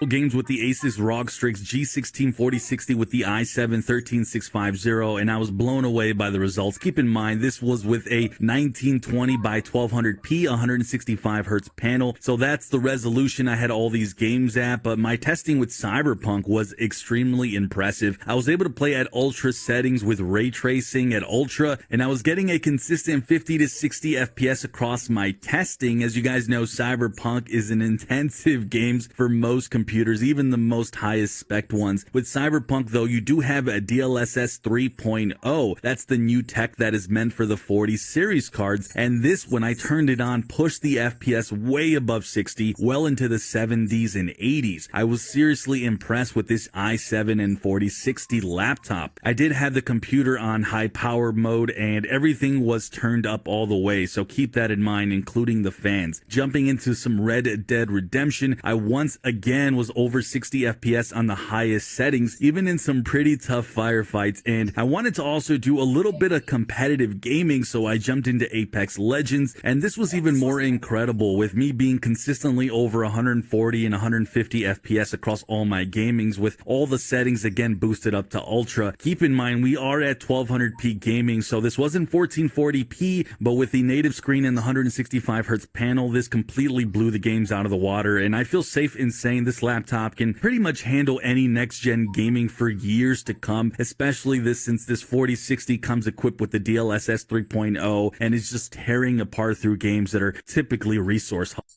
games with the ASUS ROG Strix G16 4060 with the i7-13650, and I was blown away by the results. Keep in mind, this was with a 1920 by 1200p 165 hertz panel, so that's the resolution I had all these games at. But my testing with Cyberpunk was extremely impressive. I was able to play at ultra settings with ray tracing at ultra, and I was getting a consistent 50 to 60 FPS across my testing. As you guys know, Cyberpunk is an intensive game for most computers, even the most highest spec ones. With Cyberpunk though, you do have a DLSS 3.0. That's the new tech that is meant for the 40 series cards, and this, when I turned it on, pushed the FPS way above 60, well into the 70s and 80s. I was seriously impressed with this i7 and 4060 laptop. I did have the computer on high power mode and everything was turned up all the way, so keep that in mind, including the fans. Jumping into some Red Dead Redemption, I once again was over 60 FPS on the highest settings, even in some pretty tough firefights. And I wanted to also do a little bit of competitive gaming, so I jumped into Apex Legends, and this was even more incredible, with me being consistently over 140 and 150 FPS across all my gamings, with all the settings again boosted up to ultra. Keep in mind, we are at 1200p gaming, so this wasn't 1440p, but with the native screen and the 165 hertz panel, this completely blew the games out of the water. And I feel safe in saying this laptop can pretty much handle any next-gen gaming for years to come, especially since this 4060 comes equipped with the DLSS 3.0 and is just tearing apart through games that are typically resource hungry.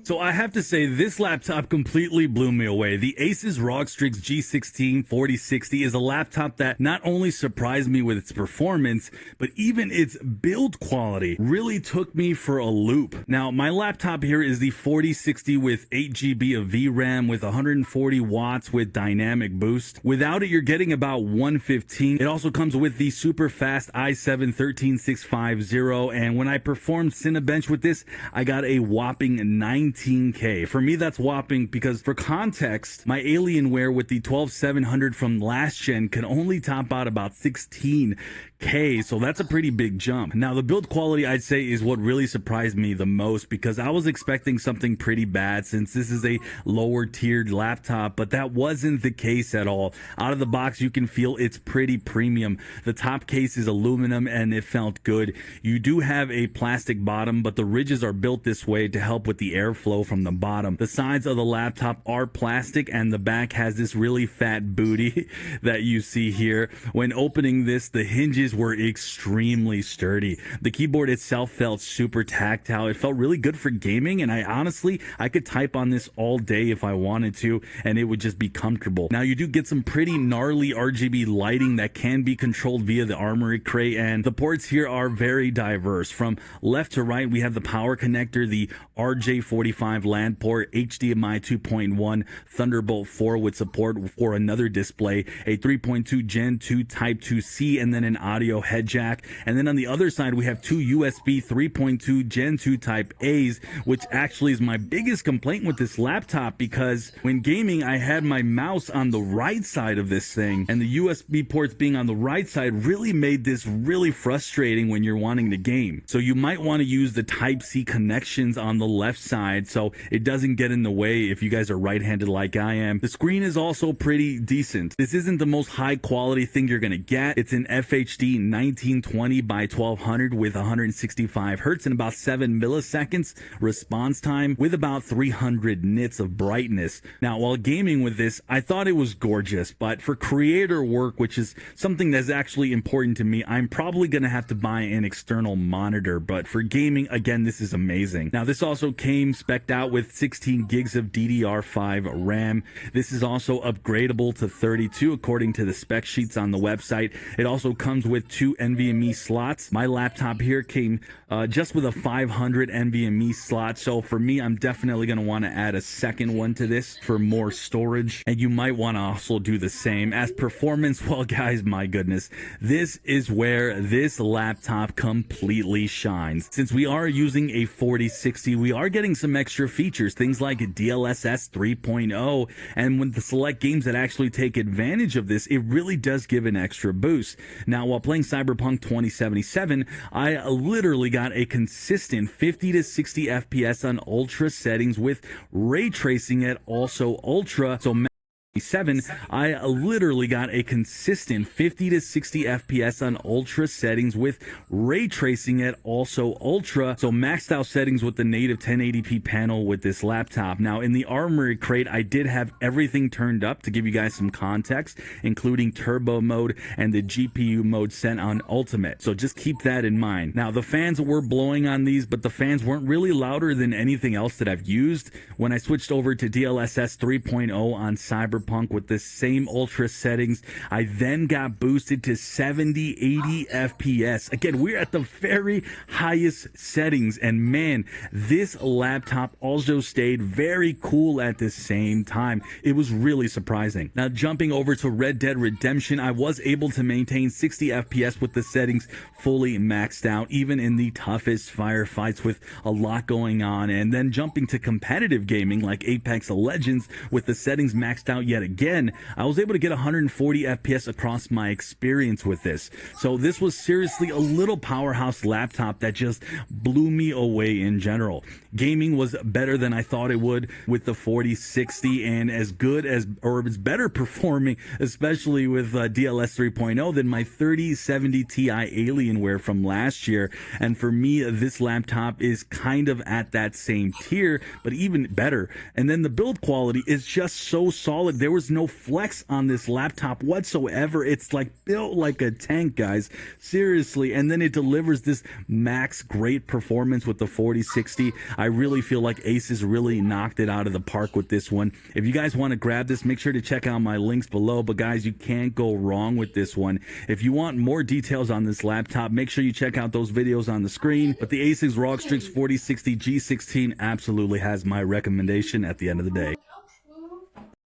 So I have to say, this laptop completely blew me away. The ASUS ROG Strix G16 4060 is a laptop that not only surprised me with its performance, but even its build quality really took me for a loop. Now, my laptop here is the 4060 with 8 GB of VRAM with 140 watts with dynamic boost. Without it, you're getting about 115. It also comes with the super fast i7-13650, and when I performed Cinebench with this, I got a whopping 19K. For me, that's whopping because, for context, my Alienware with the 12700 from last gen can only top out about 16K, so that's a pretty big jump. Now, the build quality, I'd say, is what really surprised me the most, because I was expecting something pretty bad since this is a lower tiered laptop, but that wasn't the case at all. Out of the box, you can feel it's pretty premium. The top case is aluminum and it felt good. You do have a plastic bottom, but the ridges are built this way to help with the airflow from the bottom. The sides of the laptop are plastic and the back has this really fat booty that you see here. When opening this, the hinges were extremely sturdy. The keyboard itself felt super tactile. It felt really good for gaming, and I could type on this all day if I wanted to, and it would just be comfortable. Now, you do get some pretty gnarly RGB lighting that can be controlled via the Armory crate, and the ports here are very diverse. From left to right, we have the power connector, the RJ45 LAN port, HDMI 2.1, Thunderbolt 4 with support for another display, a 3.2 Gen 2 Type 2C, and then an audio head jack. And then on the other side, we have two USB 3.2 Gen 2 Type A's, which actually is my biggest complaint with this laptop, because when gaming, I had my mouse on the right side of this thing, and the USB ports being on the right side really made this really frustrating when you're wanting to game. So you might want to use the Type C connections on the left side so it doesn't get in the way if you guys are right-handed like I am. The screen is also pretty decent. This isn't the most high quality thing you're gonna get. It's an FHD 1920 by 1200 with 165 hertz and about 7 milliseconds response time with about 300 nits of brightness. Now, while gaming with this, I thought it was gorgeous, but for creator work, which is something that's actually important to me, I'm probably gonna have to buy an external monitor. But for gaming, again, this is amazing. Now, this also came spec'd out with 16 gigs of DDR5 RAM. This is also upgradable to 32 according to the spec sheets on the website. It also comes with 2 NVMe slots. My laptop here came just with a 500 NVMe slot, so for me, I'm definitely going to want to add a second one to this for more storage, and you might want to also do the same. As performance, well guys, my goodness, this is where this laptop completely shines. Since we are using a 4060, we are getting some extra features, things like DLSS 3.0, and with the select games that actually take advantage of this, it really does give an extra boost. Now, while playing Cyberpunk 2077, I literally got a consistent 50 to 60 FPS on ultra settings with ray tracing at also ultra. So I literally got a consistent 50 to 60 FPS on ultra settings with ray tracing at also ultra, so maxed out settings with the native 1080p panel with this laptop. Now in the armory crate, I did have everything turned up to give you guys some context, including turbo mode and the GPU mode set on ultimate, so just keep that in mind. Now the fans were blowing on these, but the fans weren't really louder than anything else that I've used. When I switched over to DLSS 3.0 on Cyberpunk with the same ultra settings, I then got boosted to 70, 80 FPS. Again, we're at the very highest settings, and man, this laptop also stayed very cool at the same time. It was really surprising. Now, jumping over to Red Dead Redemption, I was able to maintain 60 FPS with the settings fully maxed out, even in the toughest firefights with a lot going on. And then jumping to competitive gaming like Apex Legends with the settings maxed out yet again, I was able to get 140 FPS across my experience with this. So this was seriously a little powerhouse laptop that just blew me away in general. Gaming was better than I thought it would with the 4060, and as good as, or it's better performing, especially with DLS 3.0, than my 3070 Ti Alienware from last year. And for me, this laptop is kind of at that same tier, but even better. And then the build quality is just so solid. There was no flex on this laptop whatsoever. It's like built like a tank, guys, seriously. And then it delivers this max great performance with the 4060. I really feel like ASUS really knocked it out of the park with this one. If you guys want to grab this, make sure to check out my links below. But guys, you can't go wrong with this one. If you want more details on this laptop, make sure you check out those videos on the screen. But the ASUS ROG Strix 4060 G16 absolutely has my recommendation at the end of the day.